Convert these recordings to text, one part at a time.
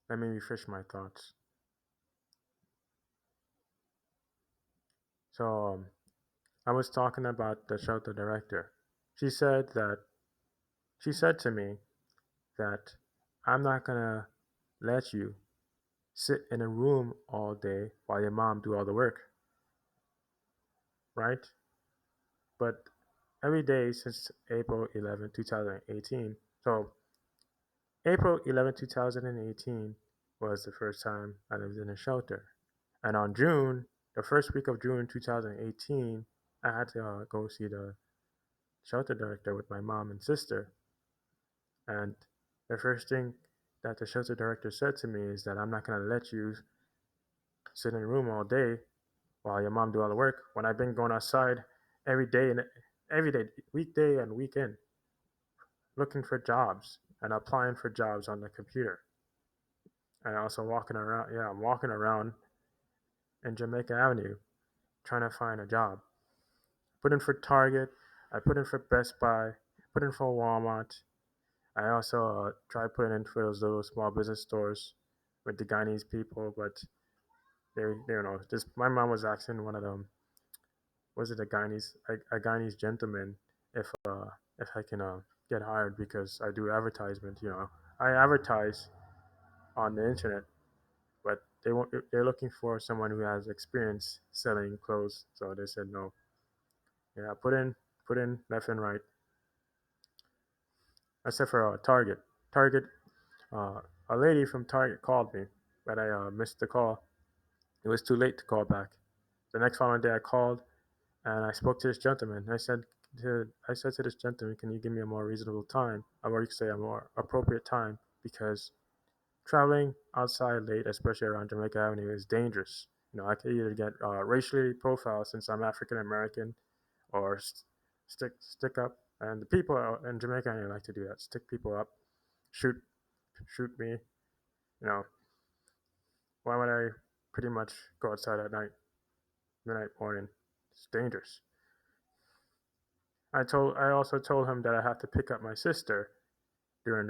Let me refresh my thoughts. So I was talking about the shelter director. She said that she said to me that I'm not gonna let you sit in a room all day while your mom do all the work, right? But every day since April 11, 2018. So April 11, 2018 was the first time I lived in a shelter. And on the first week of June 2018, I had to go see the shelter director with my mom and sister. And the first thing that the shelter director said to me is that I'm not going to let you sit in a room all day while your mom do all the work when I've been going outside every day and every day, weekday and weekend, looking for jobs and applying for jobs on the computer. And also walking around, yeah, I'm walking around in Jamaica Avenue trying to find a job. Put in for Target, I put in for Best Buy, put in for Walmart. I also tried putting in for those little small business stores with the Guyanese people, but they don't know. Just my mom was asking one of them, was it a Guyanese gentleman, if I can get hired because I do advertisement. I advertise on the internet, but they're looking for someone who has experience selling clothes. So they said no. Yeah, put in left and right, except for Target. Target, uh, a lady from Target called me, but I missed the call. It was too late to call back. The next following day, I called and I spoke to this gentleman. I said to this gentleman, "Can you give me a more reasonable time, or you could say a more appropriate time, because traveling outside late, especially around Jamaica Avenue, is dangerous. I could either get racially profiled since I'm African American, or stick up. And the people in Jamaica Avenue like to do that: stick people up, shoot shoot me. You know, why would I pretty much go outside at night, midnight morning? It's dangerous. I also told him that I have to pick up my sister during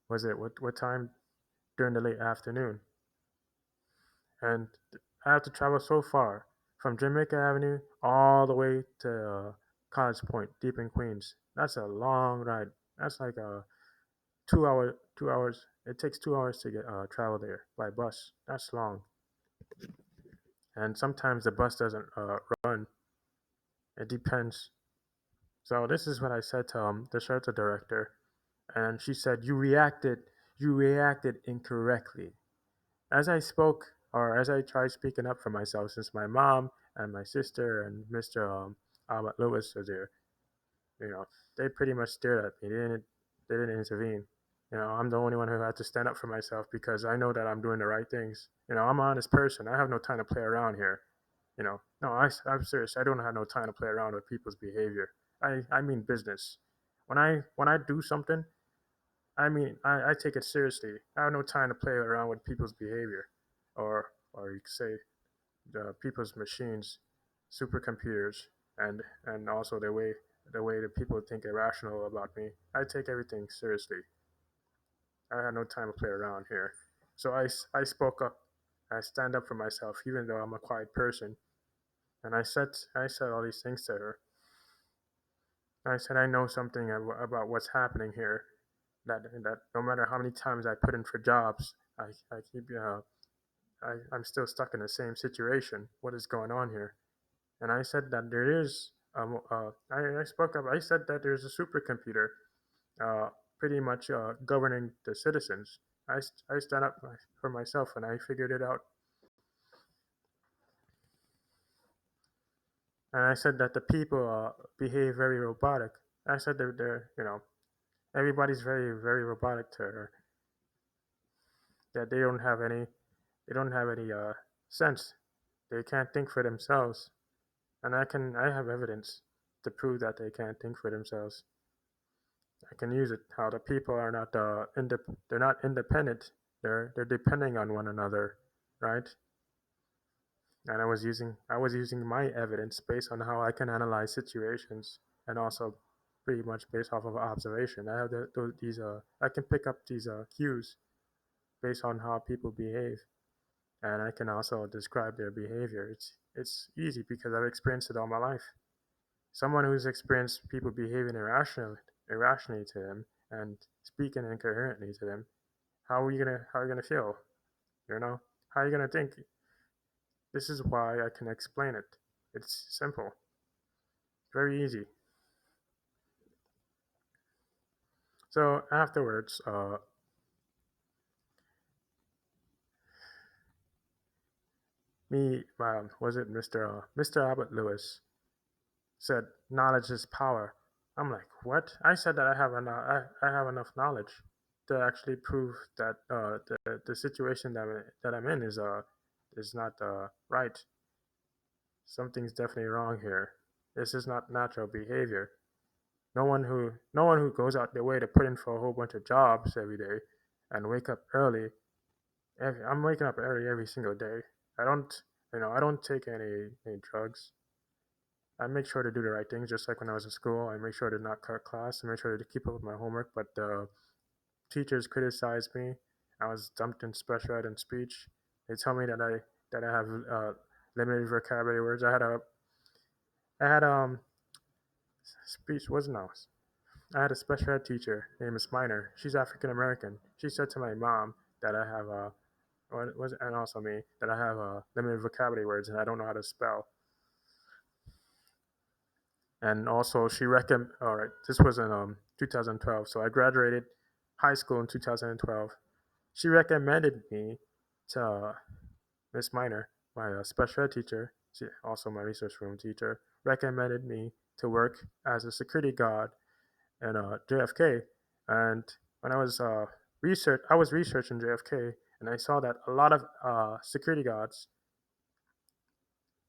was it what time, during the late afternoon, and I have to travel so far from Jamaica Avenue all the way to College Point, deep in Queens. That's a long ride. That's like a 2 hours. It takes 2 hours to get travel there by bus. That's long, and sometimes the bus doesn't run. It depends. So this is what I said to the shelter director, and she said, You reacted incorrectly." As I spoke, or as I tried speaking up for myself, since my mom and my sister and Mr. Albert Lewis was there, you know, they pretty much stared at me. They didn't intervene. I'm the only one who had to stand up for myself because I know that I'm doing the right things. I'm an honest person. I have no time to play around here. No, I'm serious. I don't have no time to play around with people's behavior. I mean business. When I do something, I take it seriously. I have no time to play around with people's behavior, or you could say the people's machines, supercomputers, and also the way that people think irrational about me. I take everything seriously. I have no time to play around here. So I spoke up. I stand up for myself, even though I'm a quiet person. And I said all these things to her. I said I know something about what's happening here. That no matter how many times I put in for jobs, I keep I'm still stuck in the same situation. What is going on here? And I said that there is I spoke up. I said that there's a supercomputer uh, pretty much governing the citizens. I stand up for myself and I figured it out. And I said that the people behave very robotic. I said they're everybody's very very robotic to her. That they don't have any sense. They can't think for themselves. And I have evidence to prove that they can't think for themselves. I can use it. How the people are not they're not independent. They're depending on one another, right? And I was using my evidence based on how I can analyze situations, and also pretty much based off of observation. I have these I can pick up these cues. based on how people behave, and I can also describe their behavior. It's easy because I've experienced it all my life. Someone who's experienced people behaving irrationally to them and speaking incoherently to them, how are you gonna feel? You know, how are you gonna think? This is why I can explain it. It's simple, very easy. So afterwards, was it Mr. Albert Lewis said knowledge is power. I'm like, what? I said that I have enough knowledge to actually prove that the situation that I'm in is not right. Something's definitely wrong here. This is not natural behavior. No one who goes out their way to put in for a whole bunch of jobs every day and wake up early. I'm waking up early every single day. I don't I don't take any drugs. I make sure to do the right things, just like when I was in school. I make sure to not cut class. I make sure to keep up with my homework. But teachers criticized me. I was dumped in special ed and speech. They tell me that I have limited vocabulary words. I had speech wasn't I? I had a special ed teacher named Miss Minor. She's African American. She said to my mom that I have and also me that I have limited vocabulary words and I don't know how to spell. And also she recommend. All right, this was in 2012, so I graduated high school in 2012. She recommended me to Miss Minor, my special ed teacher, she, also my research room teacher, recommended me to work as a security guard in JFK. And when I was researching JFK, and I saw that a lot of security guards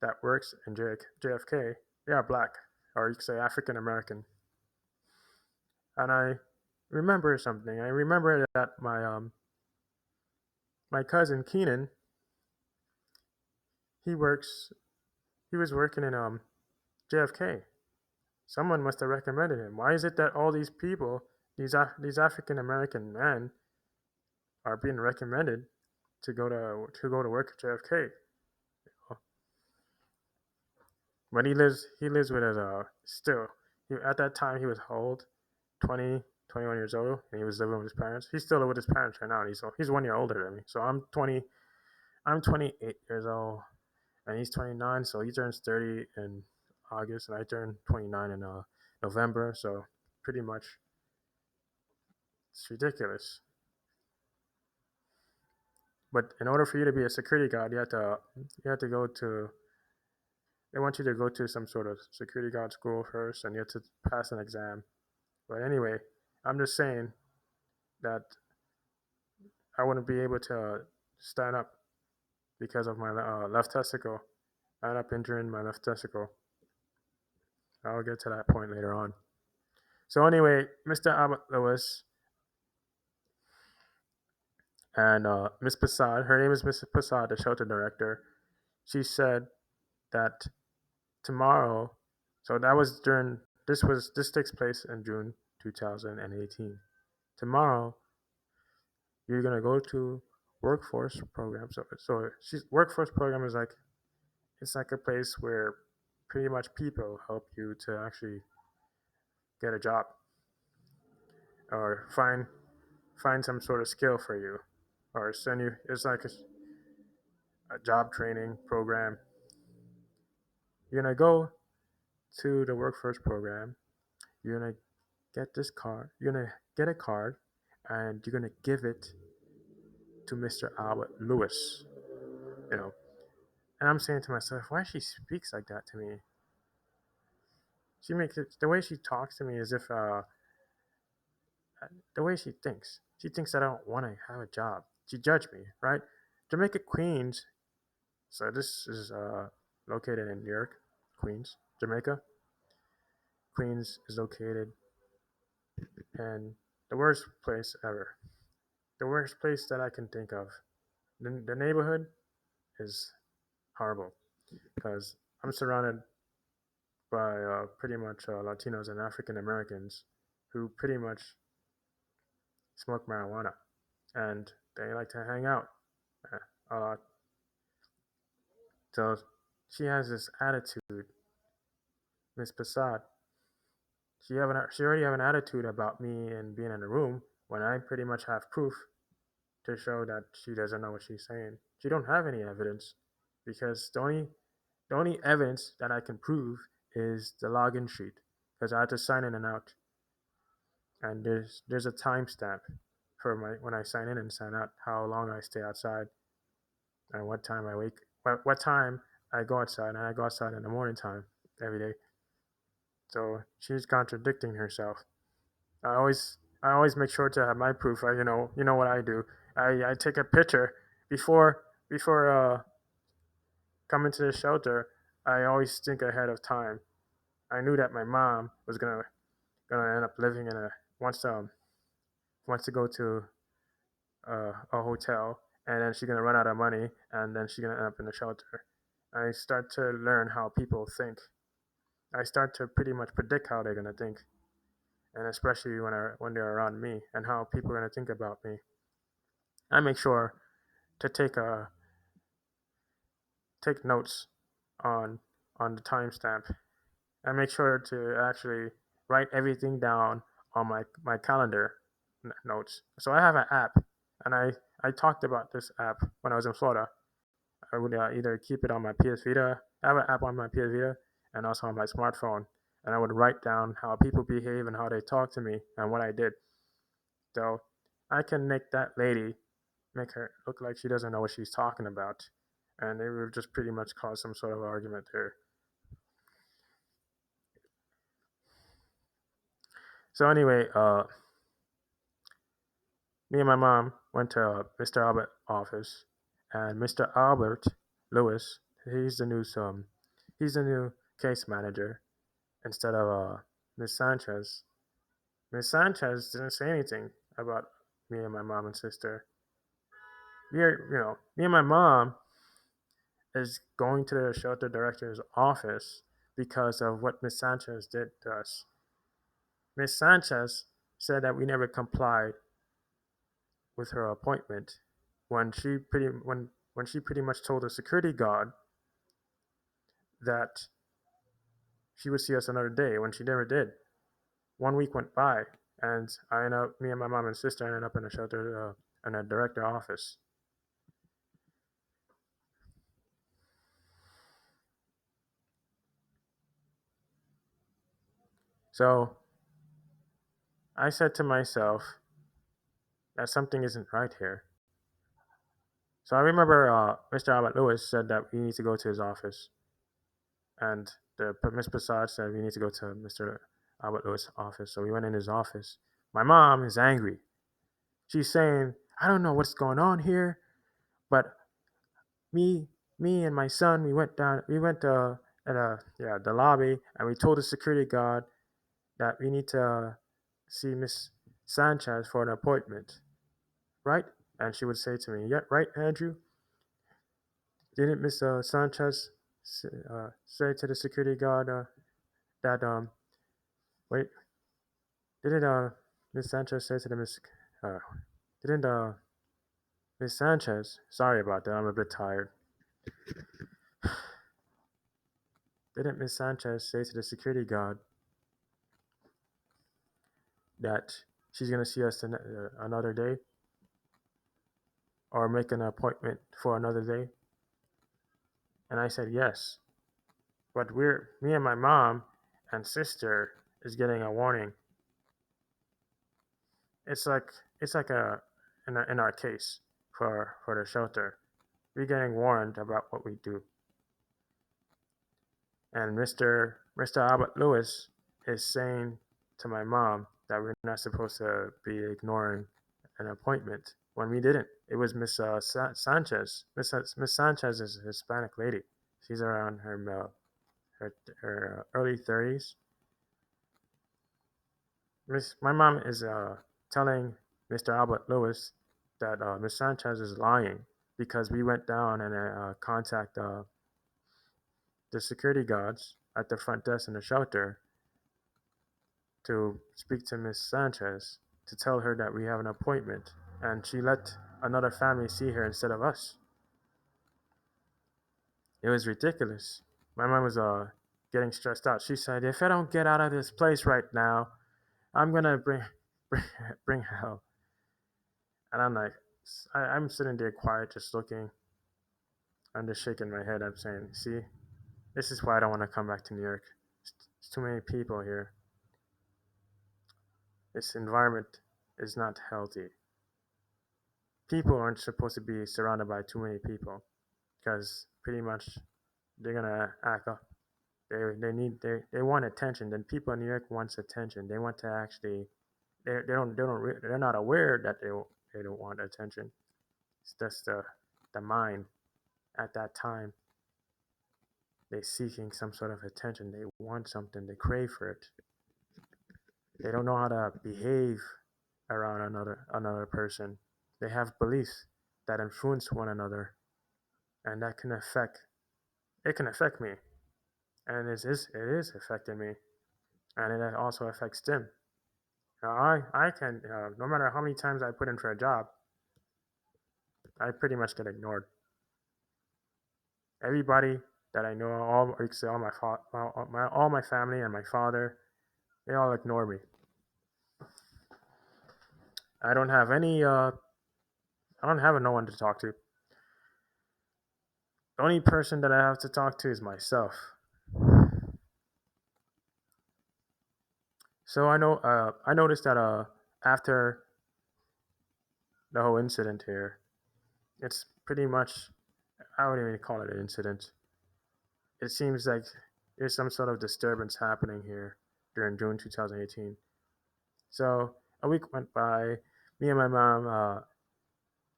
that works in JFK, they are black, or you could say African American. And I remember something. I remember that my cousin Keenan, he works he was working in JFK. Someone must have recommended him. Why is it that all these people, these African American men, are being recommended to go to work at JFK? But he lives with his still. At that time he was old, 20, 21 years old, and he was living with his parents. He's still with his parents right now. And he's 1 year older than me. So I'm 28 years old, and he's 29. So he turns 30 in August, and I turn 29 in November. So pretty much, it's ridiculous. But in order for you to be a security guard, you have to go to they want you to go to some sort of security guard school first, and you have to pass an exam. But anyway, I'm just saying that I wouldn't be able to stand up because of my left testicle. I ended up injuring my left testicle. I'll get to that point later on. So anyway, Mr. Albert Lewis and Miss Passad, her name is Miss Passad, the shelter director. She said that tomorrow, so that was during this takes place in June 2018. Tomorrow, you're gonna go to workforce program. So she's workforce program is like it's like a place where pretty much people help you to actually get a job or find some sort of skill for you or send you. It's like a job training program. You're gonna go to the workforce program. You're gonna get this card. You're gonna get a card, and you're gonna give it to Mr. Albert Lewis. You know, and I'm saying to myself, why she speaks like that to me? She makes it the way she talks to me as if the way she thinks. She thinks that I don't want to have a job. She judged me, right? Jamaica Queens. So this is located in New York, Queens, Jamaica. Queens is located in the worst place ever. The worst place that I can think of. The neighborhood is horrible because I'm surrounded by pretty much Latinos and African Americans who pretty much smoke marijuana. And They like to hang out a lot. So she has this attitude, Miss Passad. She already have an attitude about me and being in the room when I pretty much have proof to show that she doesn't know what she's saying. She don't have any evidence because the only evidence that I can prove is the login sheet because I had to sign in and out, and there's a timestamp for my when I sign in and sign out, how long I stay outside and what time I wake, what time I go outside, and I go outside in the morning time every day. So she's contradicting herself. I always make sure to have my proof. You know what I do. I take a picture before coming to the shelter. I always think ahead of time. I knew that my mom was gonna end up living in a wants to go to a hotel, and then she's gonna run out of money, and then she's gonna end up in a shelter. I start to learn how people think. I start to pretty much predict how they're gonna think, and especially when they're around me, and how people are gonna think about me. I make sure to take notes on the timestamp. I make sure to actually write everything down on my calendar notes. So I have an app, and I talked about this app when I was in Florida. I would either keep it on my PS Vita. I have an app on my PS Vita and also on my smartphone, and I would write down how people behave and how they talk to me and what I did. So I can make her look like she doesn't know what she's talking about, and it would just pretty much cause some sort of argument there. So anyway, me and my mom went to Mr. Albert office, and Mr. Albert Lewis, he's the new he's the new case manager instead of Miss Sanchez. Miss Sanchez didn't say anything about me and my mom and sister. Me and my mom is going to the shelter director's office because of what Miss Sanchez did to us. Miss Sanchez said that we never complied with her appointment when she pretty much told the security guard that she would see us another day when she never did. 1 week went by, and me and my mom and sister ended up in a shelter in a director office. So I said to myself that something isn't right here. So I remember Mr. Albert Lewis said that we need to go to his office, and Miss Prasad said we need to go to Mr. Albert Lewis' office. So we went in his office. My mom is angry. She's saying, "I don't know what's going on here, but me, me and my son, we went down. We went at the lobby, and we told the security guard that we need to see Miss Sanchez for an appointment, right?" And she would say to me, "Yeah, right, Andrew. Didn't Miss Sanchez say to the security guard that wait? Didn't Miss Sanchez say to the Miss uh, didn't Miss Sanchez? Sorry about that. I'm a bit tired. Didn't Miss Sanchez say to the security guard that she's gonna see us another day, or make an appointment for another day?" And I said yes. But me and my mom and sister is getting a warning. It's like it's like a in our case for the shelter. We're getting warned about what we do. And Mr. Albert Lewis is saying to my mom that we're not supposed to be ignoring an appointment when we didn't. It was Miss Sanchez. Miss Sanchez is a Hispanic lady. She's around her early 30s. My mom is telling Mr. Albert Lewis that Miss Sanchez is lying because we went down and contact the security guards at the front desk in the shelter to speak to Miss Sanchez to tell her that we have an appointment. and she let another family see her instead of us. It was ridiculous. My mom was getting stressed out. She said, "If I don't get out of this place right now, I'm gonna bring, bring hell." And I'm like, I'm sitting there quiet, just looking. I'm just shaking my head. I'm saying, "See, this is why I don't want to come back to New York. It's too many people here. This environment is not healthy. People aren't supposed to be surrounded by too many people because pretty much they're gonna act up. They want attention. Then people in New York wants attention. They want to actually they're not aware that they don't want attention. It's just the mind at that time. They're seeking some sort of attention. They want something. They crave for it. They don't know how to behave around another person. They have beliefs that influence one another, and that can affect it can affect me, and it is affecting me, and it also affects them. I can no matter how many times I put in for a job, I pretty much get ignored. Everybody that I know, all all my family and my father, they all ignore me. I don't have any. I don't have no one to talk to. The only person that I have to talk to is myself. So I know. I noticed that after the whole incident here, it's pretty much. I wouldn't even call it an incident. It seems like there's some sort of disturbance happening here during June 2018. So a week went by. Me and my mom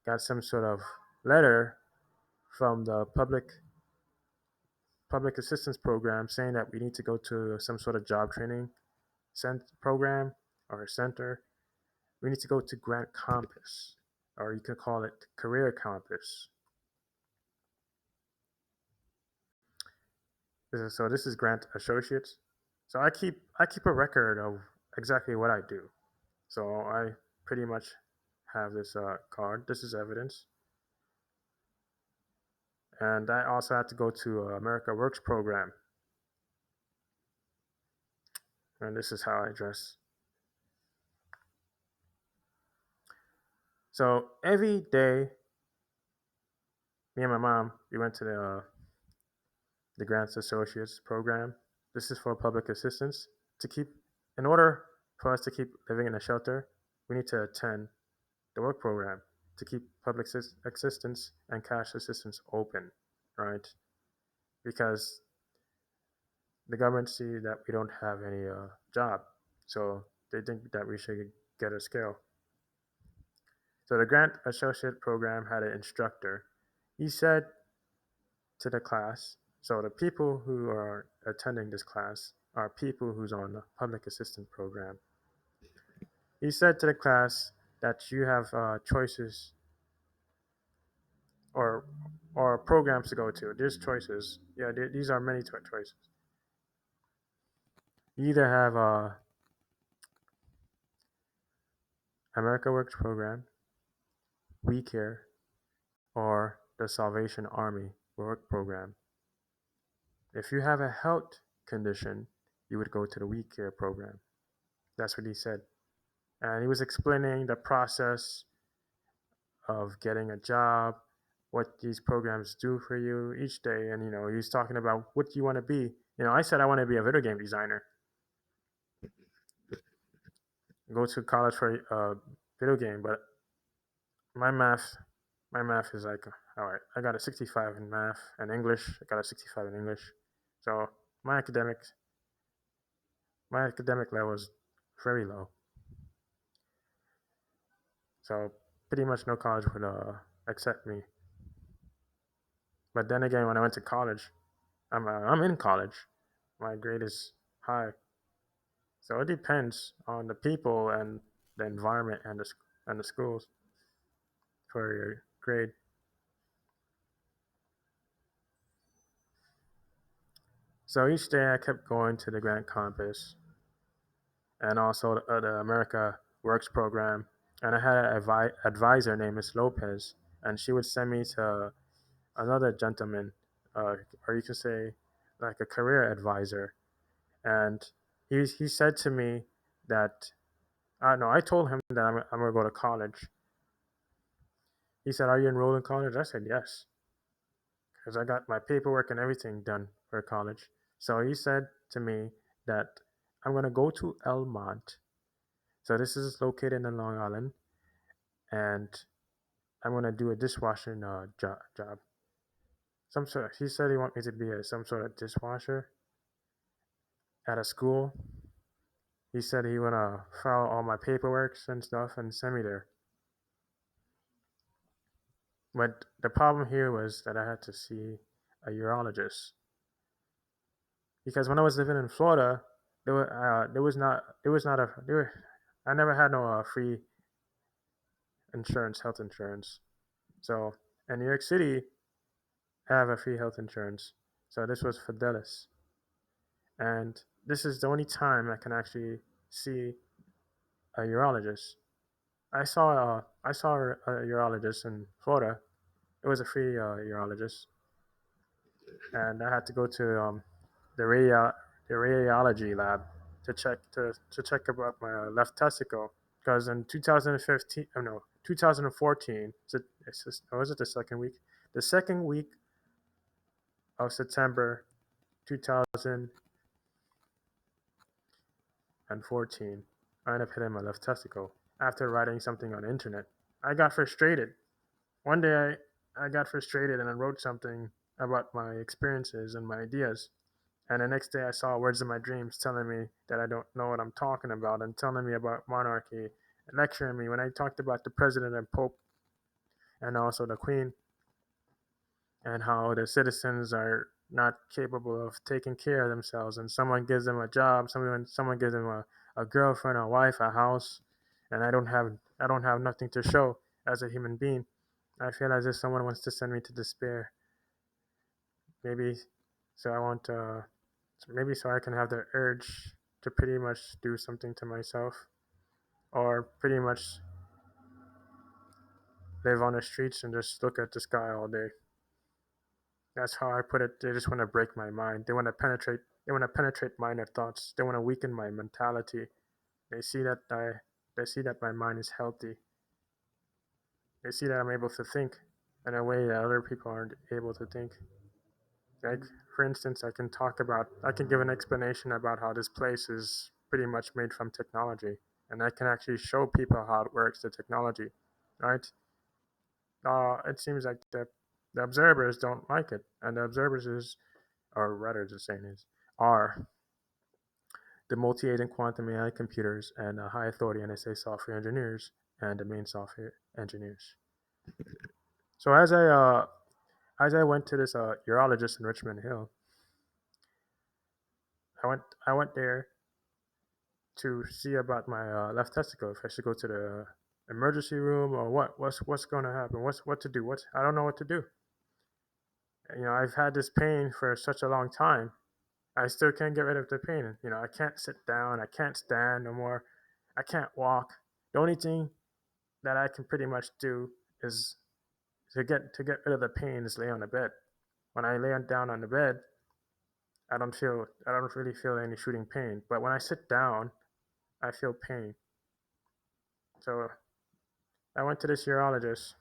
got some sort of letter from the public assistance program saying that we need to go to some sort of job training program or center. We need to go to Grant Campus, or you could call it Career Campus. So this is Grant Associates. So I keep a record of exactly what I do. So I pretty much have this card. This is evidence, and I also had to go to America Works program, and this is how I dress. So every day, me and my mom we went to the Grants Associates program. This is for public assistance to keep. In order for us to keep living in a shelter, we need to attend the work program to keep public assistance and cash assistance open, right? Because the government see that we don't have any job, so they think that we should get a skill. So the grant associate program had an instructor. He said to the class, so the people who are attending this class are people who's on the public assistance program. He said to the class that you have choices or programs to go to. There's choices. Yeah, these are many choices. You either have a America Works program, We Care, or the Salvation Army work program. If you have a health condition, you would go to the We Care program. That's what he said. And he was explaining the process of getting a job, what these programs do for you each day. And, he's talking about what you want to be. I said I want to be a video game designer, go to college for a video game, but my math, my math is like, all right, I got a 65 in math and English. I got a 65 in English. So my academics, my academic level is very low. So pretty much no college would accept me. But then again, when I went to college, I'm in college. My grade is high. So it depends on the people and the environment and the schools for your grade. So each day I kept going to the Grant Campus and also the America Works program. and I had an advisor named Miss Lopez, and she would send me to another gentleman, or you could say like a career advisor, and he said to me that no, I told him that I'm gonna go to college. He said, "Are you enrolled in college?" I said, "Yes," because I got my paperwork and everything done for college. So he said to me that I'm gonna go to Elmont. So this is located in Long Island, and I'm gonna do a dishwashing job. Some sort. He said he want me to be some sort of dishwasher at a school. He said he wanna file all my paperwork and stuff and send me there. But the problem here was that I had to see a urologist because when I was living in Florida, there was not a there were, I never had no free insurance, health insurance. So in New York City, I have a free health insurance. So this was Fidelis, and this is the only time I can actually see a urologist. I saw a urologist in Florida. It was a free urologist, and I had to go to the the radiology lab to check about my left testicle because in 2015, oh no, 2014, was it the second week? The second week of September 2014, I ended up hitting my left testicle after writing something on the internet. I got frustrated. One day I got frustrated and I wrote something about my experiences and my ideas. And the next day I saw words in my dreams telling me that I don't know what I'm talking about and telling me about monarchy and lecturing me when I talked about the president and pope and also the queen and how the citizens are not capable of taking care of themselves and someone gives them a job, someone gives them a girlfriend, a wife, a house, and I don't have nothing to show as a human being. I feel as if someone wants to send me to despair. Maybe so I want maybe so I can have the urge to pretty much do something to myself or pretty much live on the streets and just look at the sky all day. That's how I put it. They just want to break my mind. They want to penetrate my inner thoughts. They want to weaken my mentality. They see that they see that my mind is healthy. They see that I'm able to think in a way that other people aren't able to think. Like, for instance, I can give an explanation about how this place is pretty much made from technology, and I can actually show people how it works, the technology, right? It seems like the observers don't like it, and the observers is, or rather, the saying is, are the multi-agent quantum AI computers and high authority NSA software engineers and the main software engineers. So as I went to this urologist in Richmond Hill, I went there to see about my left testicle. If I should go to the emergency room or what? What's going to happen? What to do? What I don't know what to do. You know, I've had this pain for such a long time. I still can't get rid of the pain. You know, I can't sit down. I can't stand no more. I can't walk. The only thing that I can pretty much do is to get rid of the pain is lay on the bed. When I lay down on the bed, I don't really feel any shooting pain. But when I sit down, I feel pain. So I went to this urologist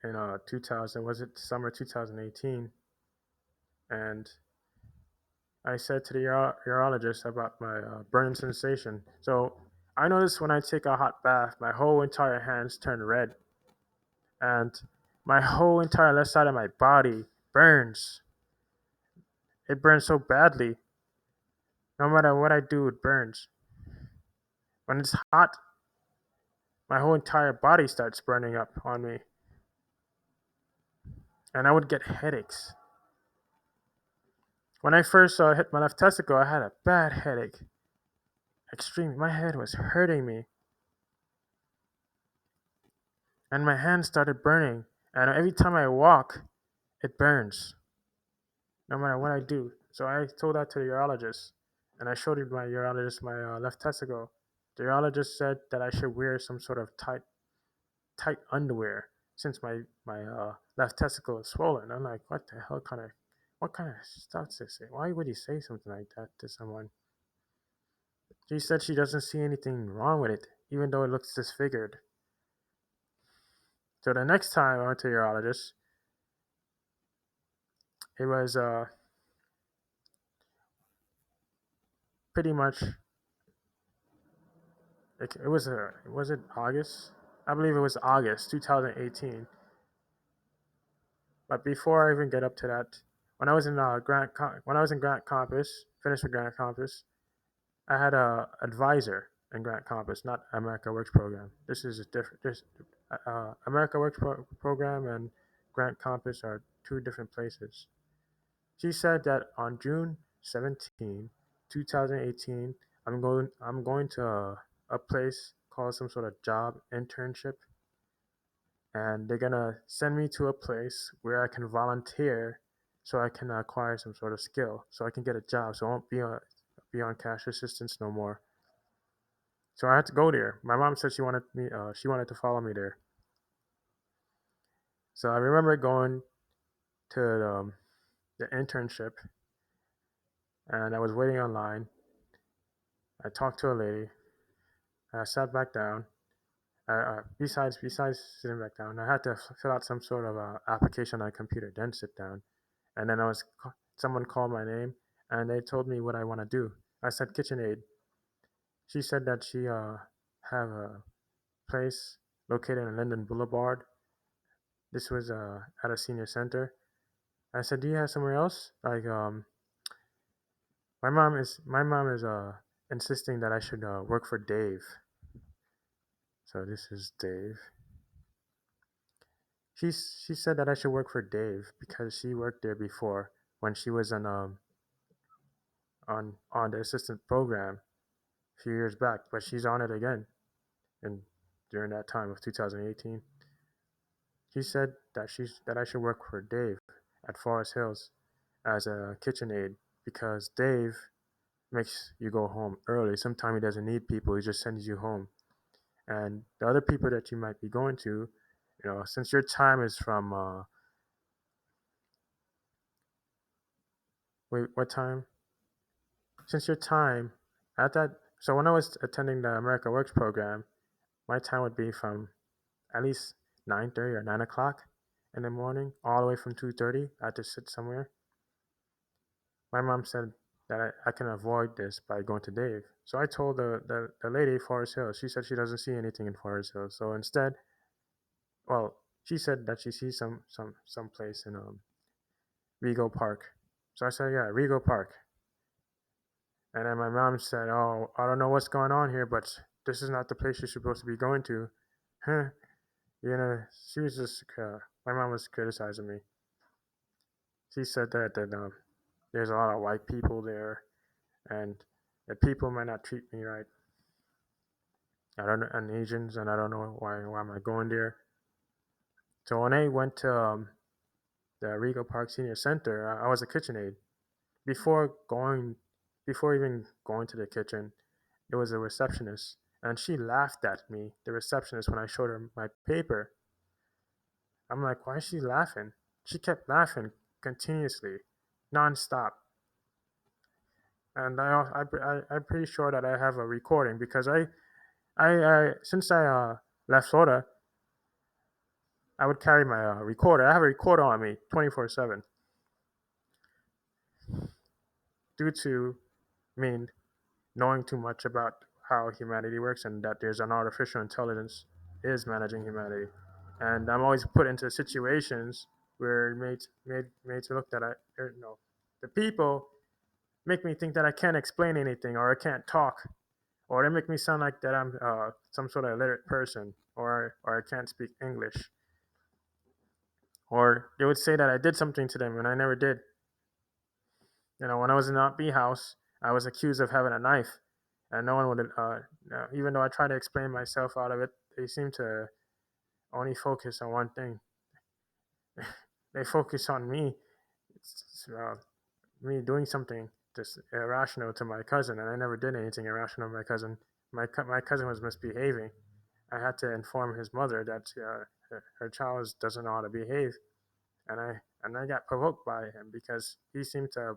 in 2000, was it summer 2018, and I said to the urologist about my burning sensation. So I noticed when I take a hot bath, my whole entire hands turn red, and my whole entire left side of my body burns. It burns so badly. No matter what I do, it burns. When it's hot, my whole entire body starts burning up on me, and I would get headaches. When I first hit my left testicle, I had a bad headache. Extreme. My head was hurting me, and my hands started burning. And every time I walk, it burns, no matter what I do. So I told that to the urologist, and I showed my urologist my left testicle The urologist said that I should wear some sort of tight underwear since my left testicle is swollen. I'm like, what kind of stuff to say? Why would he say something like that to someone? She said she doesn't see anything wrong with it, even though it looks disfigured. So the next time I went to the urologist, it was pretty much it was it August? I believe it was August 2018. But before I even get up to that, when I was in Grant Campus, finished with Grant Campus, I had a advisor in Grant Campus, not America Works program. This is a different. This America Works program and Grant Campus are two different places. She said that on June 17, 2018, I'm going to a place called some sort of job internship, and they're gonna send me to a place where I can volunteer, so I can acquire some sort of skill, so I can get a job, so I won't be on cash assistance no more. So I had to go there. My mom said she wanted to follow me there. So I remember going to the internship, and I was waiting online. I talked to a lady. I sat back down. Besides sitting back down, I had to fill out some sort of application on a computer, then sit down. And then someone called my name, and they told me what I want to do. I said KitchenAid. She said that she have a place located in Linden Boulevard. This was at a senior center. I said, "Do you have somewhere else?" Like my mom is insisting that I should work for Dave. So this is Dave. She said that I should work for Dave because she worked there before when she was on the assistant program a few years back, but she's on it again. And during that time of 2018, she said that I should work for Dave at Forest Hills as a kitchen aide because Dave makes you go home early. Sometimes he doesn't need people; he just sends you home. And the other people that you might be going to, since your time is from wait, what time? Since your time at that, so when I was attending the America Works program, my time would be from at least 9:30 or 9 o'clock in the morning, all the way from 2:30. I had to sit somewhere. My mom said that I can avoid this by going to Dave. So I told the lady Forest Hills. She said she doesn't see anything in Forest Hills. So instead, well, she said that she sees some place in Rego Park. So I said, yeah, Rego Park. And then my mom said, oh, I don't know what's going on here, but this is not the place you're supposed to be going to. Huh? She was just, my mom was criticizing me. She said that there's a lot of white people there, and that people might not treat me right. I don't know, and Asians, and I don't know why am I going there. So when I went to the Regal Park Senior Center, I was a KitchenAid. Before going, before even going to the kitchen, it was a receptionist, and she laughed at me, the receptionist, when I showed her my paper. I'm like, why is she laughing? She kept laughing continuously, nonstop. And I'm pretty sure that I have a recording because I since I left Florida, I would carry my recorder. I have a recorder on me 24/7 due to me knowing too much about how humanity works and that there's an artificial intelligence is managing humanity. And I'm always put into situations where made to look that the people make me think that I can't explain anything or I can't talk or they make me sound like that I'm some sort of illiterate person or I can't speak English or they would say that I did something to them and I never did. When I was in the B house, I was accused of having a knife, and no one would. Even though I tried to explain myself out of it, they seemed to only focus on one thing. They focus on me, me doing something just irrational to my cousin, and I never did anything irrational to my cousin. my cousin was misbehaving. I had to inform his mother that her child doesn't know how to behave, and I got provoked by him because he seemed to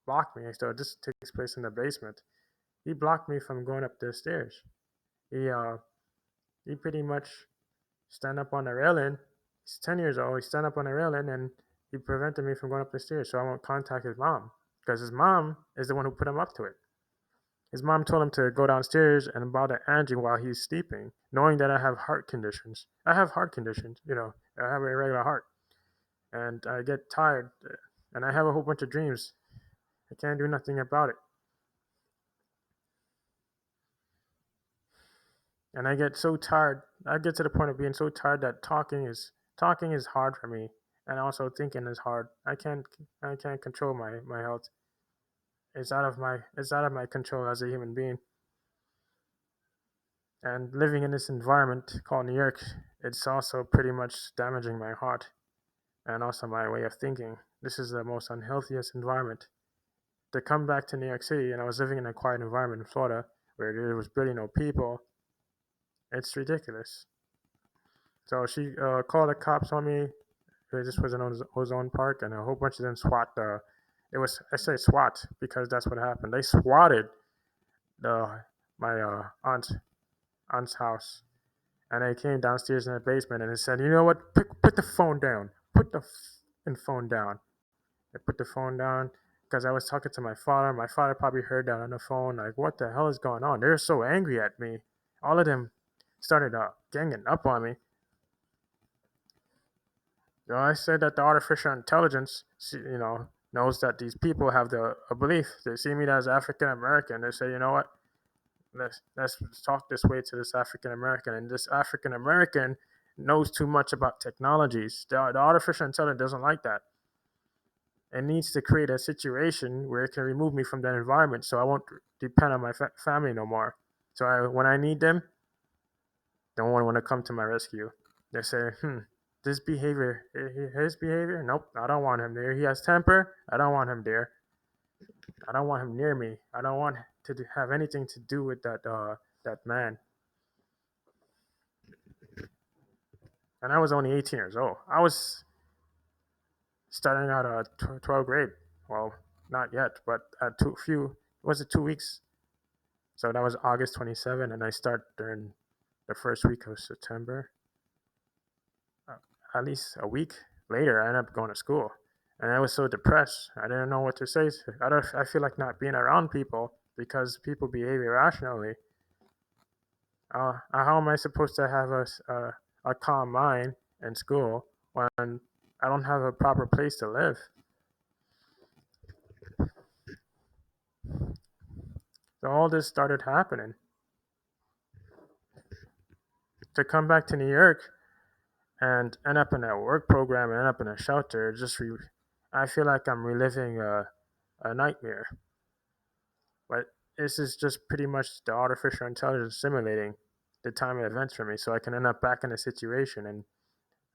block me. So this takes place in the basement. He blocked me from going up the stairs. He uh he pretty much stand up on the railing. He's 10 years old. He stand up on the railing and he prevented me from going up the stairs. So I won't contact his mom because his mom is the one who put him up to it. His mom told him to go downstairs and bother Angie while he's sleeping, knowing that I have heart conditions. I have heart conditions, I have a irregular heart, and I get tired, and I have a whole bunch of dreams. I can't do nothing about it, and I get so tired. I get to the point of being so tired that talking is hard for me, and also thinking is hard. I can't control my health. It's out of my control as a human being. And living in this environment called New York, it's also pretty much damaging my heart and also my way of thinking. This is the most unhealthiest environment. To come back to New York City, and I was living in a quiet environment in Florida where there was barely no people, it's ridiculous. So she called the cops on me. This was in Ozone Park, and a whole bunch of them SWAT. I say SWAT because that's what happened. They swatted the my aunt's house, and they came downstairs in the basement, and they said, "You know what? Put the phone down. Put the phone down." They put the phone down because I was talking to my father. My father probably heard that on the phone. Like, what the hell is going on? They're so angry at me. All of them started ganging up on me. I said that the artificial intelligence, knows that these people have a belief. They see me as African American. They say, you know what? Let's talk this way to this African American, and this African American knows too much about technologies. The artificial intelligence doesn't like that. It needs to create a situation where it can remove me from that environment, so I won't depend on my family no more. So when I need them, they won't want to come to my rescue. They say, this behavior, his behavior, nope, I don't want him there. He has temper, I don't want him there. I don't want him near me. I don't want to have anything to do with that man. And I was only 18 years old. I was starting out at 12th grade. Well, not yet, but at was it 2 weeks? So that was August 27, and I start during the first week of September. Uh, at least a week later, I ended up going to school, and I was so depressed. I didn't know what to say. I feel like not being around people because people behave irrationally. How am I supposed to have a calm mind in school when I don't have a proper place to live? So all this started happening. To come back to New York and end up in a work program and end up in a shelter, I feel like I'm reliving a nightmare. But this is just pretty much the artificial intelligence simulating the time of events for me, so I can end up back in a situation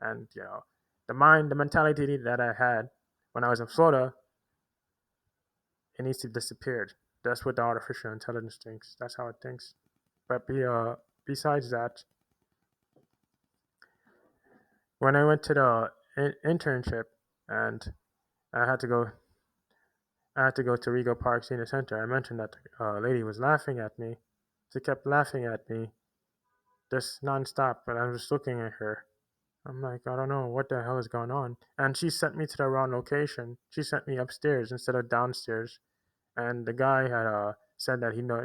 and the mentality that I had when I was in Florida, it needs to disappear. That's what the artificial intelligence thinks. That's how it thinks. But besides that, when I went to the internship and I had to go, I had to go to Rego Park Senior Center. I mentioned that the lady was laughing at me. She kept laughing at me just nonstop, but I was just looking at her. I'm like, I don't know what the hell is going on. And she sent me to the wrong location. She sent me upstairs instead of downstairs. And the guy had said that he know.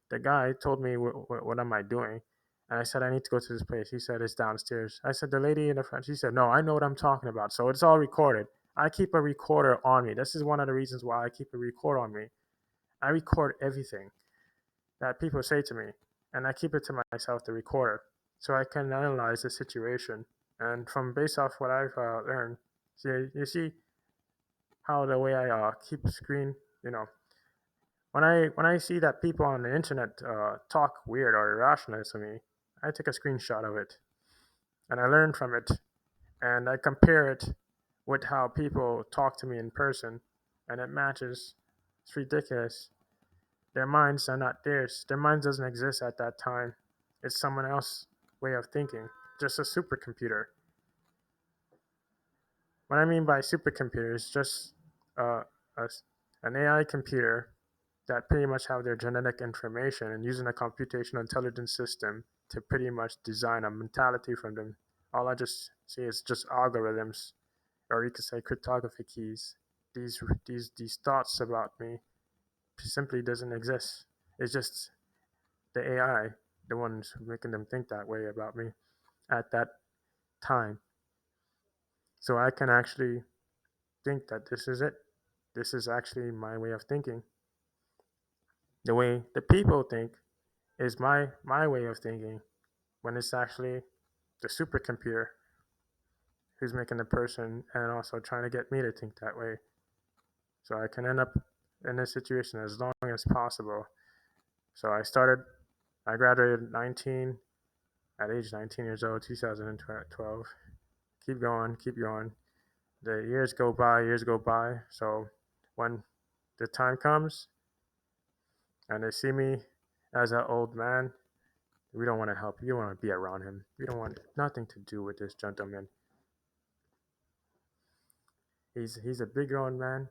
The guy told me what am I doing, and I said I need to go to this place. He said it's downstairs. I said the lady in the front. She said no, I know what I'm talking about. So it's all recorded. I keep a recorder on me. This is one of the reasons why I keep a recorder on me. I record everything that people say to me, and I keep it to myself, the recorder, so I can analyze the situation. And from based off what I've learned, you see how the way I keep screen, you know, when I see that people on the internet talk weird or irrational to me, I take a screenshot of it and I learn from it and I compare it with how people talk to me in person, and it matches. It's ridiculous. Their minds are not theirs. Their minds doesn't exist at that time. It's someone else's way of thinking, just a supercomputer. What I mean by supercomputer is just uh, a, an AI computer that pretty much have their genetic information and using a computational intelligence system to pretty much design a mentality from them. All I just see is just algorithms, or you could say cryptography keys. These thoughts about me simply doesn't exist. It's just the AI, the ones making them think that way about me at that time. So I can actually think that this is it. This is actually my way of thinking. The way the people think is my way of thinking when it's actually the supercomputer who's making the person and also trying to get me to think that way. So I can end up in this situation as long as possible. So I graduated 19, at age 19 years old, 2012. Keep going, keep going. The years go by. So when the time comes and they see me as an old man, we don't want to help. You don't want to be around him. We don't want nothing to do with this gentleman. He's a big grown man,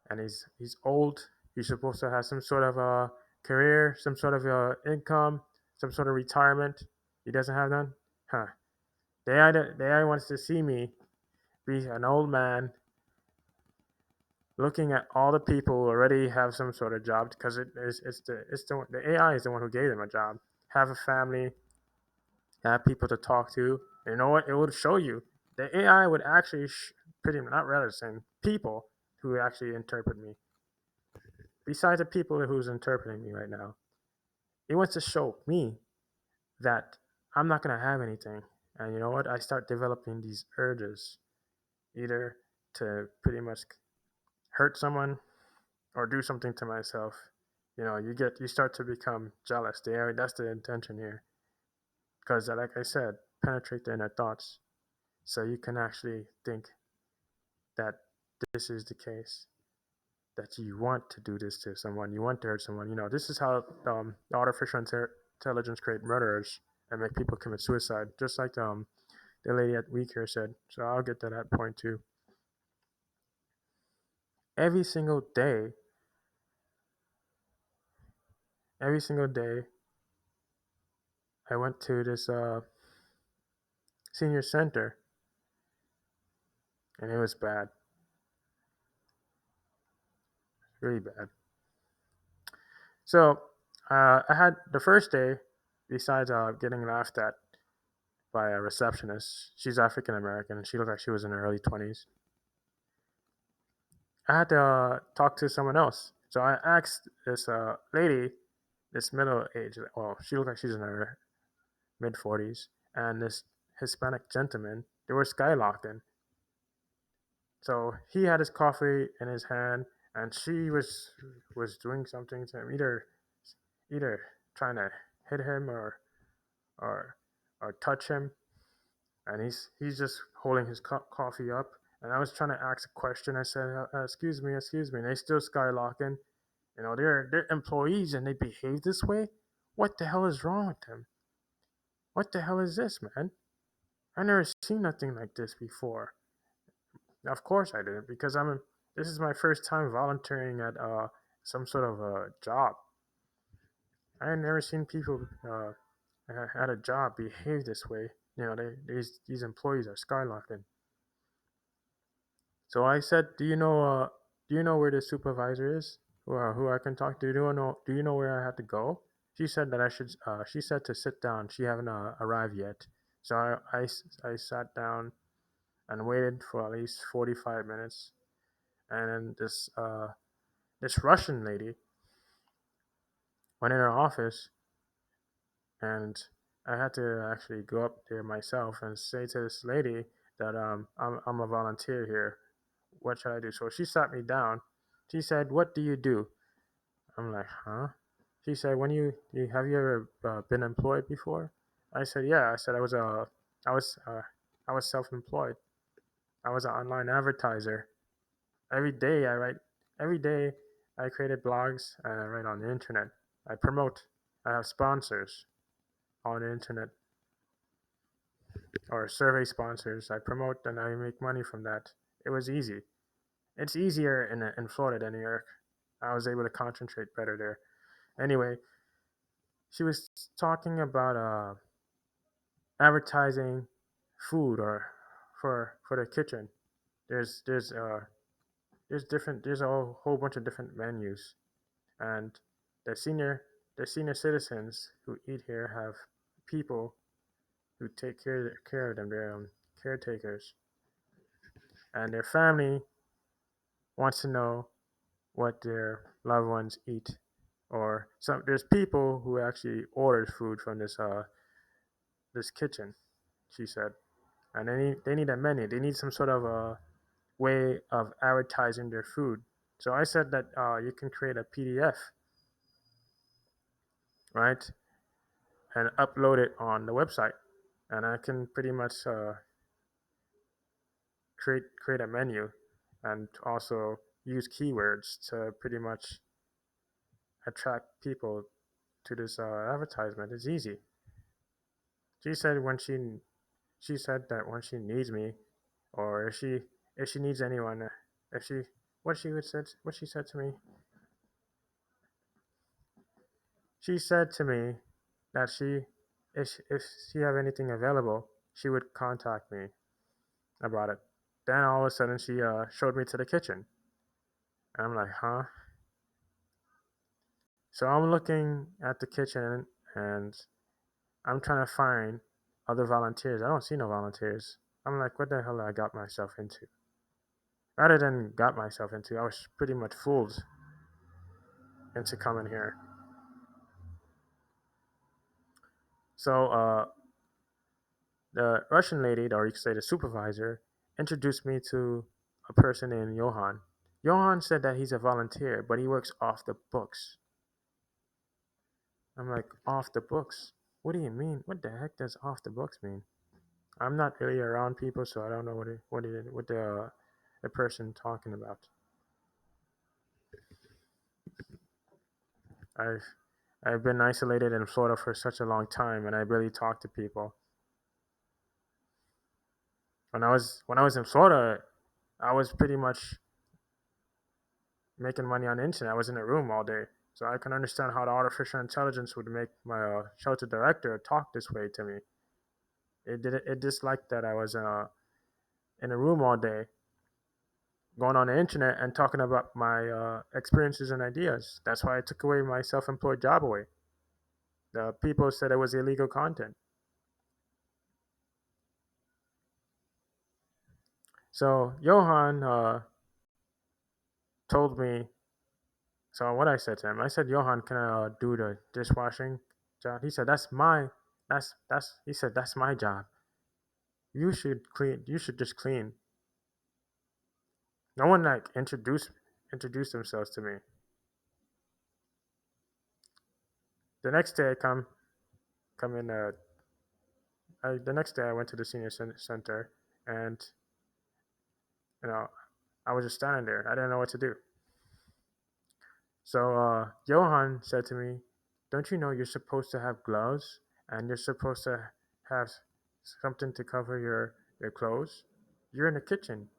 and he's old. He's supposed to have some sort of a career, some sort of income, some sort of retirement. He doesn't have none. Huh? The AI wants to see me be an old man, looking at all the people who already have some sort of job because the AI is the one who gave them a job. Have a family, have people to talk to. You know what? It would show you. The AI would actually pretty not rather saying people who actually interpret me. Besides the people who's interpreting me right now, it wants to show me that I'm not gonna have anything. And you know what? I start developing these urges, either to pretty much hurt someone or do something to myself. You start to become jealous. That's the intention here, because like I said, penetrate the inner thoughts, so you can actually think that this is the case, that you want to do this to someone, you want to hurt someone. This is how artificial intelligence create murderers and make people commit suicide, just like the lady at Week here said. So I'll get to that point too. Every single day, every single day, I went to this senior center, and it was bad, really bad. So I had the first day, besides getting laughed at by a receptionist. She's African American, and she looked like she was in her early 20s. I had to talk to someone else. So I asked this lady, this middle age, well, she looked like she's in her mid 40s, and this Hispanic gentleman, they were skylocking. So he had his coffee in his hand, and she was doing something to him, either trying to hit him or or touch him, and he's just holding his coffee up. And I was trying to ask a question. I said, excuse me," and they still skylocking. They're employees and they behave this way. What the hell is wrong with them? What the hell is this, man? I never seen nothing like this before. Of course I didn't, because this is my first time volunteering at some sort of a job. I had never seen people at a job behave this way. These employees are skylocking. So I said, do you know where the supervisor is? Who I can talk to? Do you know where I have to go?" She said that I should. She said to sit down. She haven't arrived yet. So I sat down and waited for at least 45 minutes, and then this Russian lady went in her office, and I had to actually go up there myself and say to this lady that I'm a volunteer here. What should I do? So she sat me down. She said, "What do you do?" I'm like, "Huh?" She said, Have you ever been employed before?" I said, "Yeah." I said, I was I was self-employed. I was an online advertiser. Every day I write. Every day I created blogs and I write on the internet. I promote. I have sponsors on the internet or survey sponsors. I promote and I make money from that. It was easy. It's easier in Florida than New York. I was able to concentrate better there. Anyway, she was talking about advertising food or for the kitchen. There's there's uh there's a whole bunch of different menus, and the senior the senior citizens who eat here have people who take care of them. They're caretakers, and their family wants to know what their loved ones eat. Or some there's people who actually ordered food from this kitchen. She said, and they need a menu. They need some sort of a way of advertising their food. So I said that you can create a PDF, right, and upload it on the website, and I can pretty much create a menu, and also use keywords to pretty much attract people to this advertisement. It's easy. She said she said that when she needs me, or if she needs anyone, if she what she said to me, she said to me that if she have anything available, she would contact me about it. Then all of a sudden she showed me to the kitchen. And I'm like, huh? So I'm looking at the kitchen and I'm trying to find other volunteers. I don't see no volunteers. I'm like, what the hell I got myself into? Rather than got myself into, I was pretty much fooled into coming here. So the Russian lady, or you could say the supervisor, introduced me to a person named Johan. Johan said that he's a volunteer, but he works off the books. I'm like, off the books? What do you mean? What the heck does off the books mean? I'm not really around people, so I don't know what the person talking about. I've I've been isolated in Florida for such a long time, and I barely talk to people. When I was in Florida, I was pretty much making money on the internet. I was in a room all day, so I can understand how the artificial intelligence would make my shelter director talk this way to me. It disliked that I was in a room all day, going on the internet and talking about my experiences and ideas. That's why I took away my self-employed job away. The people said it was illegal content. So Johan told me. So what I said to him, I said, Johan, can I do the dishwashing job? He said, that's. He said, that's my job. You should clean. You should just clean. No one like introduced themselves to me. The next day I come in. The next day I went to the senior center, and you know I was just standing there. I didn't know what to do. So Johan said to me, "Don't you know you're supposed to have gloves and you're supposed to have something to cover your clothes? You're in the kitchen."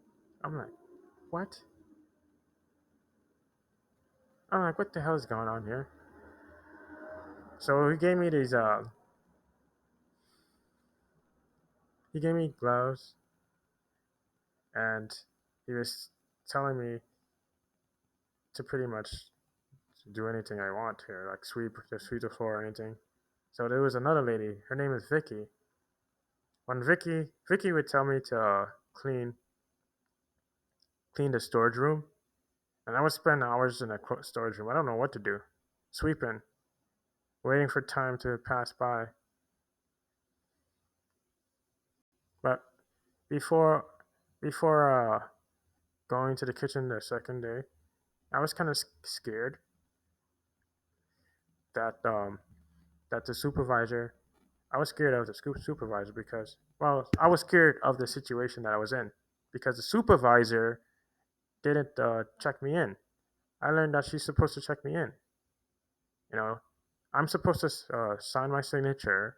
I'm like, "What?" I'm like, "What the hell is going on here?" So he gave me gloves, and he was telling me to pretty much do anything I want here, like sweep the floor or anything. So there was another lady. Her name is Vicky. When Vicky would tell me to clean the storage room, and I would spend hours in a storage room. I don't know what to do, sweeping, waiting for time to pass by. But before before going to the kitchen the second day, I was kind of scared that that the supervisor. I was scared of the supervisor because, well, I was scared of the situation that I was in because the supervisor didn't check me in. I learned that she's supposed to check me in. You know, I'm supposed to sign my signature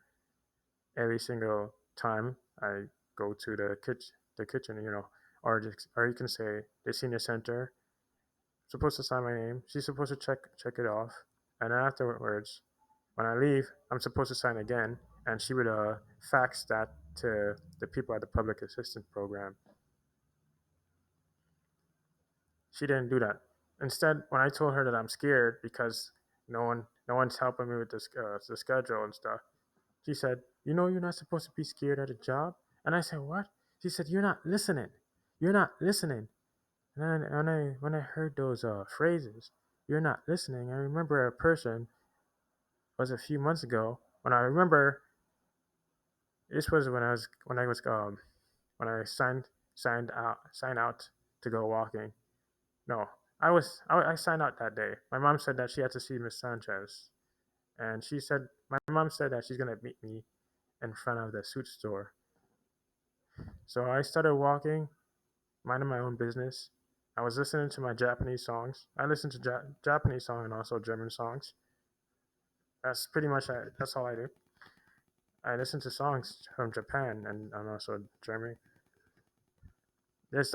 every single time I go to the kitchen. Or you can say the senior center. Supposed to sign my name. She's supposed to check it off, and then afterwards, when I leave, I'm supposed to sign again, and she would fax that to the people at the public assistance program. She didn't do that. Instead, when I told her that I'm scared because no one's helping me with the schedule and stuff, she said, "You know, you're not supposed to be scared at a job." And I said, "What?" She said, "You're not listening. You're not listening." And then when I heard those phrases, "You're not listening," I remember a person was a few months ago when I remember this was when I signed out to go walking. No, I signed out that day. My mom said that she had to see Miss Sanchez, and my mom said that she's gonna meet me in front of the suit store. So I started walking, minding my own business. I was listening to my Japanese songs. I listen to Japanese songs and also German songs. That's all I do. I listen to songs from Japan and also Germany. This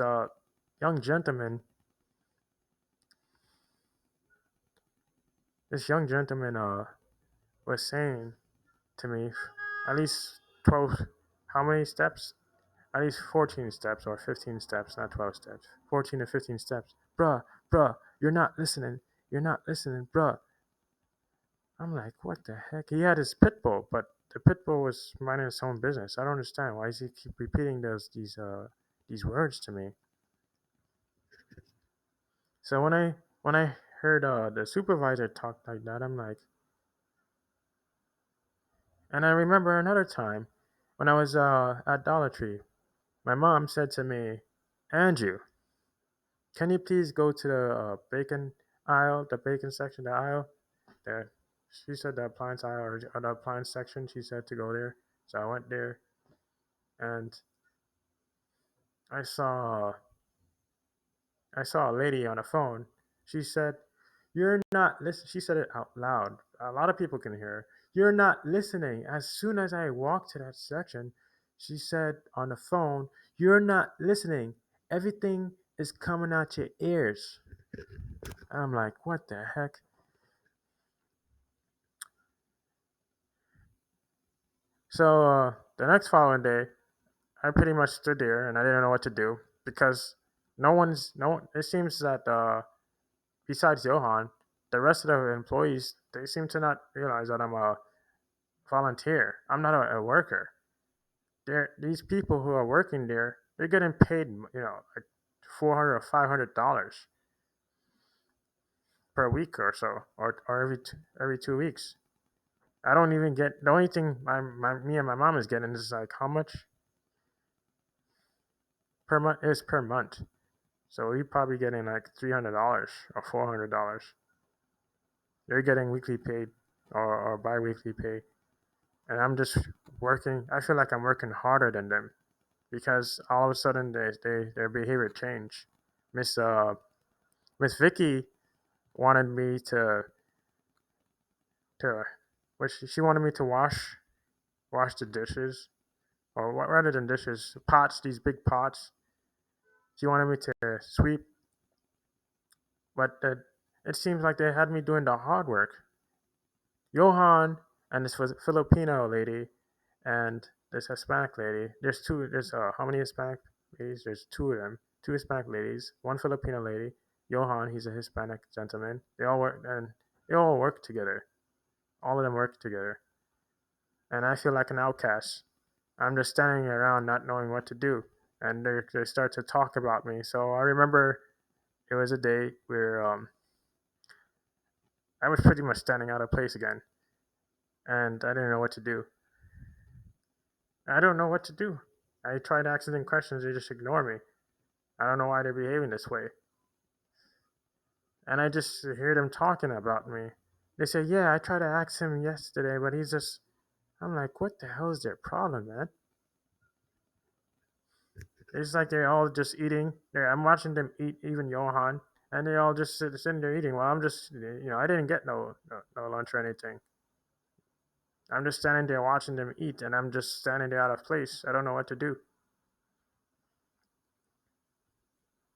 young gentleman, this young gentleman was saying to me at least 12, how many steps? At least 14 steps or 15 steps, not 12 steps. 14 to 15 steps. Bruh, you're not listening. You're not listening, bruh. I'm like, what the heck? He had his pit bull, but the pit bull was minding his own business. I don't understand. Why does he keep repeating these words to me? So when I heard the supervisor talk like that, I'm like, and I remember another time when I was at Dollar Tree. My mom said to me, "Andrew, can you please go to the bacon aisle, the bacon section, the aisle there?" She said the appliance aisle or the appliance section. She said to go there, so I went there and I saw I saw a lady on a phone. She said, "You're not listen." She said it out loud. A lot of people can hear her. "You're not listening." As soon as I walked to that section, she said on the phone, "You're not listening. Everything is coming out your ears." I'm like, what the heck? So the next following day, I pretty much stood there and I didn't know what to do because no one. It seems that besides Johan, the rest of the employees they seem to not realize that I'm a volunteer. I'm not a worker. These people who are working there, they're getting paid, like $400 or $500 per week or so, or every 2 weeks. I don't even get the only thing me and my mom is getting is like how much per month is per month. So we probably getting like $300 or $400. They're getting weekly paid or bi-weekly pay, and I'm just working. I feel like I'm working harder than them because all of a sudden their behavior changed. Miss Miss Vicky wanted me to which she wanted me to wash the dishes or rather than dishes pots, these big pots. She wanted me to sweep, but it seems like they had me doing the hard work. Johan and this was Filipino lady and this Hispanic lady. There's two. There's how many Hispanic ladies? There's two of them. Two Hispanic ladies. One Filipino lady. Johan, he's a Hispanic gentleman. They all work together. All of them work together, and I feel like an outcast. I'm just standing around not knowing what to do, and they start to talk about me. So I remember it was a day where I was pretty much standing out of place again, and I didn't know what to do. I don't know what to do. I tried asking them questions, they just ignore me. I don't know why they're behaving this way. And I just hear them talking about me. They say, "Yeah, I tried to ask him yesterday, but he's just." I'm like, what the hell is their problem, man? It's like they're all just eating. I'm watching them eat, even Johan. and they all just sitting there eating. While I'm just, I didn't get no lunch or anything. I'm just standing there watching them eat, and I'm just standing there out of place. I don't know what to do.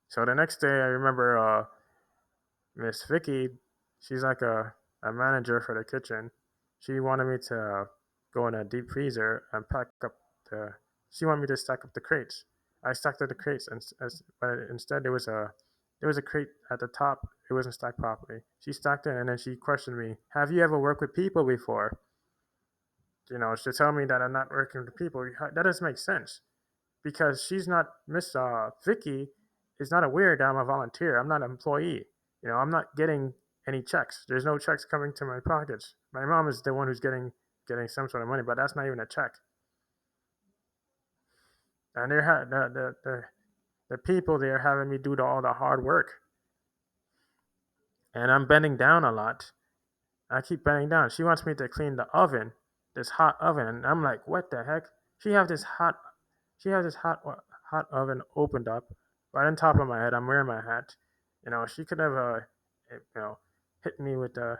So the next day, I remember Miss Vicky. She's like a manager for the kitchen. She wanted me to go in a deep freezer and pack up the. She wanted me to stack up the crates. I stacked up the crates, but instead there was a crate at the top. It wasn't stacked properly. She stacked it, and then she questioned me, "Have you ever worked with people before?" To tell me that I'm not working with people. That doesn't make sense because she's not Miss Vicky is not aware that I'm a volunteer. I'm not an employee. I'm not getting any checks. There's no checks coming to my pockets. My mom is the one who's getting some sort of money, but that's not even a check. And the people there having me do all the hard work, and I'm bending down a lot. I keep bending down. She wants me to clean the oven, this hot oven, and I'm like, what the heck? She have this hot, she has this hot oven opened up right on top of my head. I'm wearing my hat. She could have, hit me with the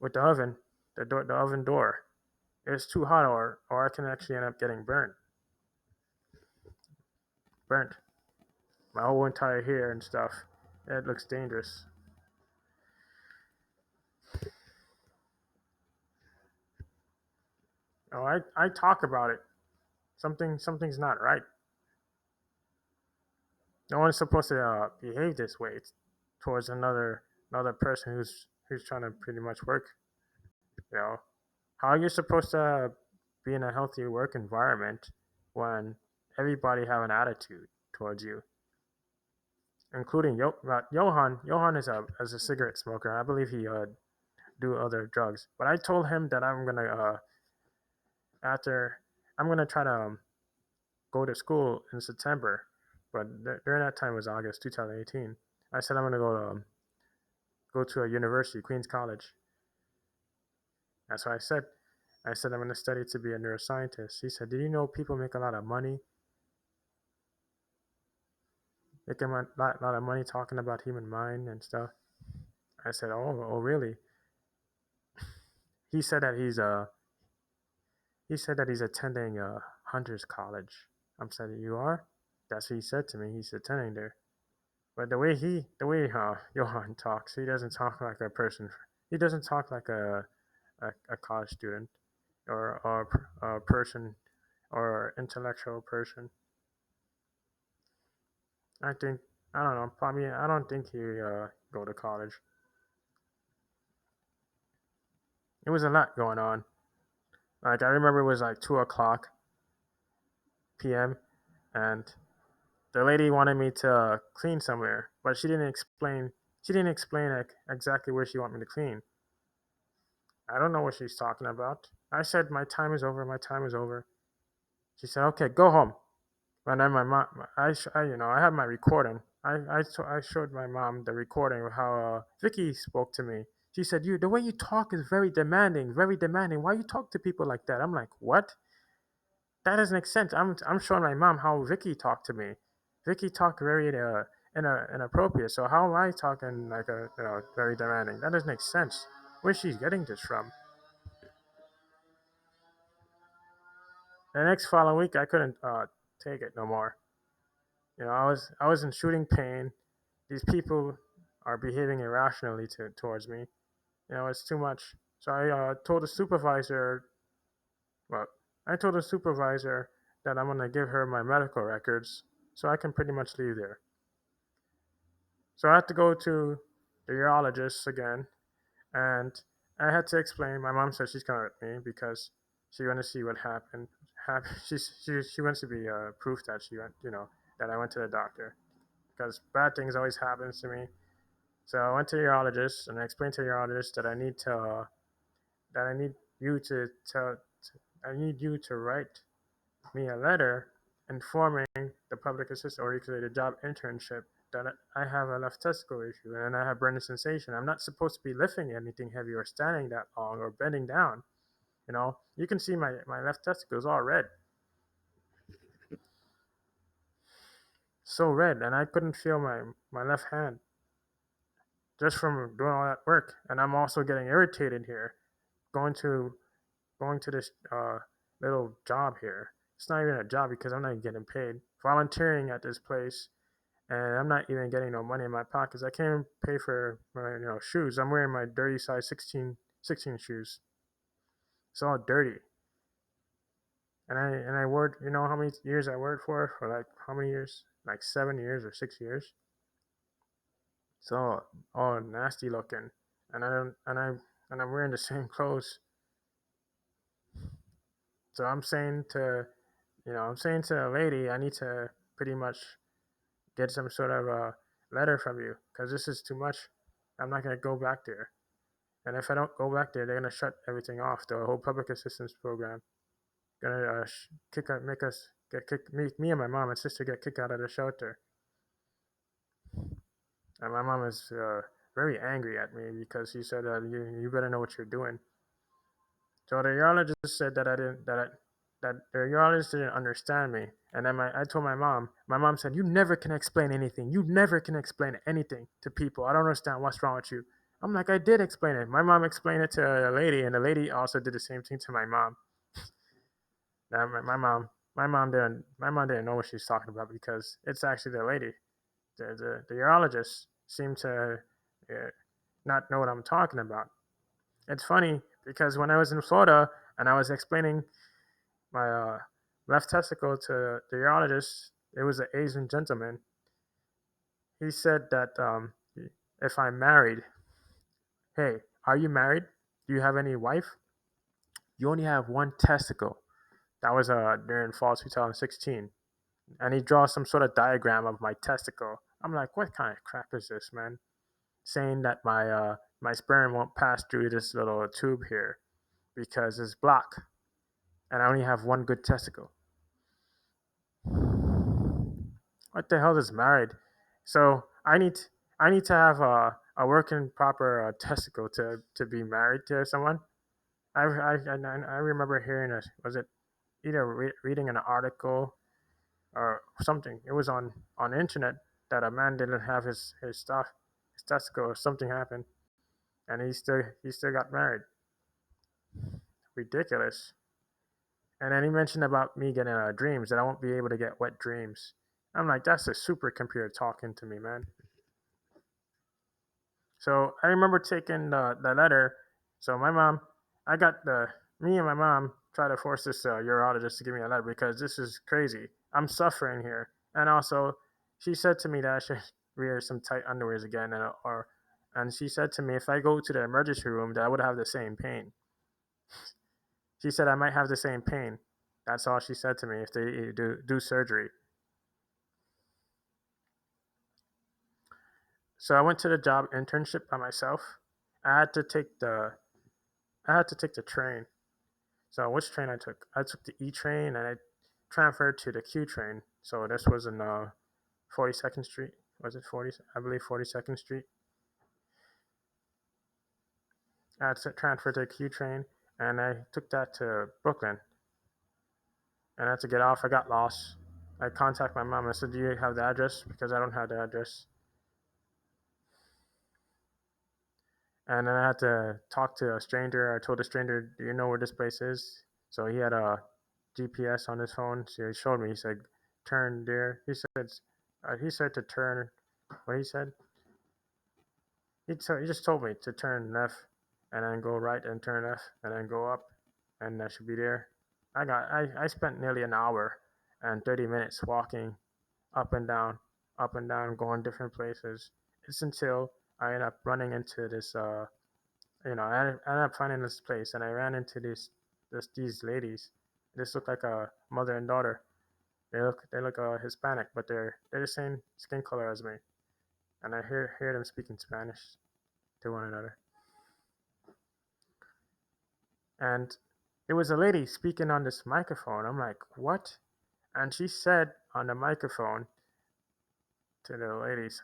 oven, the oven door. It's too hot, or I can actually end up getting burnt. My whole entire hair and stuff. It looks dangerous. I talk about it. Something's not right. No one's supposed to behave this way towards another person who's trying to pretty much work. You know how are you supposed to be in a healthy work environment when everybody have an attitude towards you, including Johan. Johan is a cigarette smoker. I believe he do other drugs, but I told him that after I'm gonna try to go to school in September, but during that time was August 2018. I said I'm gonna go to a university, Queens College. That's what I said. I said I'm gonna study to be a neuroscientist. He said, "Did you know people make a lot of money? Make a lot of money talking about human mind and stuff." I said, "Oh, really?" He said that he's attending Hunter's College. I'm saying, "You are?" That's what he said to me. He's attending there. But the way Johan talks, he doesn't talk like a person. He doesn't talk like a college student or a person or intellectual person. I think I don't know. Probably I don't think he go to college. It was a lot going on. Like I remember it was like 2 o'clock p.m. and the lady wanted me to clean somewhere, but she didn't explain. She didn't explain like, exactly where she wanted me to clean. I don't know what she's talking about. I said my time is over. My time is over. She said, "Okay, go home." And then my mom, I had my recording. I showed my mom the recording of how Vicky spoke to me. She said, "You, the way you talk is very demanding, very demanding. Why you talk to people like that?" I'm like, "What? That doesn't make sense." I'm showing my mom how Vicky talked to me. Vicky talked very inappropriate. So how am I talking like a very demanding? That doesn't make sense. Where's she getting this from? The next following week, I couldn't take it no more. I was in shooting pain. These people are behaving irrationally towards me. It's too much. So I told the supervisor. Well, I told the supervisor that I'm gonna give her my medical records so I can pretty much leave there. So I had to go to the urologist again, and I had to explain. My mom said she's coming with me because she wants to see what happened. She wants to be proof that she went, that I went to the doctor because bad things always happens to me. So I went to the urologist and I explained to the urologist that I need you to tell I need you to write me a letter informing the public assistant or you could say the job internship that I have a left testicle issue and I have burning sensation. I'm not supposed to be lifting anything heavy or standing that long or bending down. You can see my left testicle is all red, so red, and I couldn't feel my left hand. just from doing all that work. And I'm also getting irritated here, going to going to this little job here. It's not even a job because I'm not even getting paid. Volunteering at this place, and I'm not even getting no money in my pockets. I can't even pay for my shoes. I'm wearing my dirty size 16 shoes. It's all dirty. And I worked. You know how many years I worked for like how many years? Like 7 years or 6 years. It's all nasty looking, and I don't and I'm wearing the same clothes. So I'm saying to the lady, I need to pretty much get some sort of a letter from you because this is too much. I'm not gonna go back there, and if I don't go back there, they're gonna shut everything off. The whole public assistance program gonna kick out, make us get kicked. Me and my mom and sister get kicked out of the shelter, and my mom is very angry at me because she said you better know what you're doing. So the urologist said that I didn't that the urologist didn't understand me. And then I told my mom. My mom said, "You never can explain anything. You never can explain anything to people. I don't understand what's wrong with you." I'm like, I did explain it. My mom explained it to a lady, and the lady also did the same thing to my mom. Now my mom didn't know what she was talking about because it's actually the lady. The urologist seemed to uh, not know what I'm talking about. It's funny because when I was in Florida and I was explaining my left testicle to the urologist, it was an Asian gentleman. He said that if I'm married, hey, are you married? Do you have any wife? You only have one testicle. That was during fall 2016. And he draws some sort of diagram of my testicle. I'm like, what kind of crap is this, man? Saying that my sperm won't pass through this little tube here because it's blocked, and I only have one good testicle. What the hell is married? So I need to have a working proper testicle to be married to someone. I remember hearing a was it either reading an article or something. It was on the internet that a man didn't have his stuff, his testicle, or something happened, and he still got married. Ridiculous. And then he mentioned about me getting dreams that I won't be able to get wet dreams. I'm like, that's a supercomputer talking to me, man. So I remember taking the letter. So my mom, I got the me and my mom try to force this urologist to give me a letter because this is crazy. I'm suffering here, and also she said to me that I should wear some tight underwears again, and she said to me if I go to the emergency room that I would have the same pain. She said I might have the same pain. That's all she said to me if they do surgery. So I went to the job internship by myself. I had to take the I had to take the train. So which train I took? I took the E train and I transferred to the Q train. So this was in 42nd Street. Was it 40? I believe 42nd Street. I had to transfer to the Q train and I took that to Brooklyn. And I had to get off. I got lost. I contacted my mom. I said, "Do you have the address?" Because I don't have the address. And then I had to talk to a stranger. I told the stranger, "Do you know where this place is?" So he had a GPS on his phone. So he showed me. He said, "Turn there." He said to turn. What he said? He just told me to turn left, and then go right and turn left, and then go up, and I should be there. I spent nearly an hour and 30 minutes walking up and down, going different places. It's until I end up running into this I ended up finding this place and I ran into these ladies. This look like a mother and daughter. They look Hispanic, but they're the same skin color as me. And I hear them speaking Spanish to one another. And there was a lady speaking on this microphone. I'm like, what? And she said on the microphone to the ladies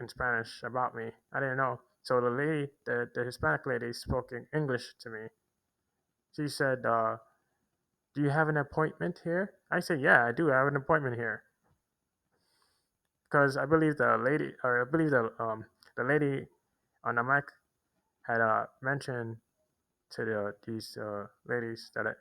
in Spanish about me. I didn't know. So the Hispanic lady spoke in English to me. She said, "Do you have an appointment here?" I said, "Yeah, I do have an appointment here." Because I believe the lady, or I believe the lady On the mic had mentioned to these ladies that